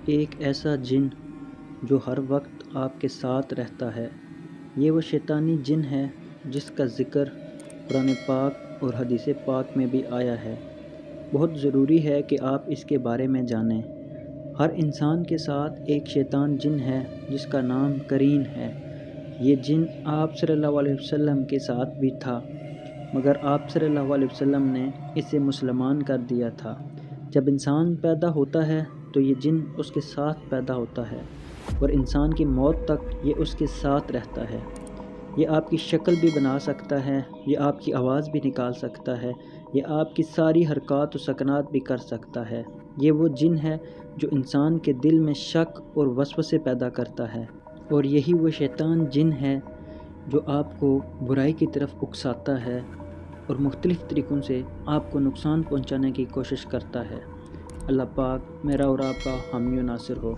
ایک ایسا جن جو ہر وقت آپ کے ساتھ رہتا ہے۔ یہ وہ شیطانی جن ہے جس کا ذکر قرآن پاک اور حدیث پاک میں بھی آیا ہے۔ بہت ضروری ہے کہ آپ اس کے بارے میں جانیں۔ ہر انسان کے ساتھ ایک شیطان جن ہے جس کا نام قرین ہے۔ یہ جن آپ صلی اللہ علیہ وسلم کے ساتھ بھی تھا، مگر آپ صلی اللہ علیہ وسلم نے اسے مسلمان کر دیا تھا۔ جب انسان پیدا ہوتا ہے تو یہ جن اس کے ساتھ پیدا ہوتا ہے اور انسان کی موت تک یہ اس کے ساتھ رہتا ہے۔ یہ آپ کی شکل بھی بنا سکتا ہے، یہ آپ کی آواز بھی نکال سکتا ہے، یہ آپ کی ساری حرکات و سکنات بھی کر سکتا ہے۔ یہ وہ جن ہے جو انسان کے دل میں شک اور وسوسے پیدا کرتا ہے، اور یہی وہ شیطان جن ہے جو آپ کو برائی کی طرف اکساتا ہے اور مختلف طریقوں سے آپ کو نقصان پہنچانے کی کوشش کرتا ہے۔ اللہ پاک میرا اور آپ کا حامی و ناصر ہو۔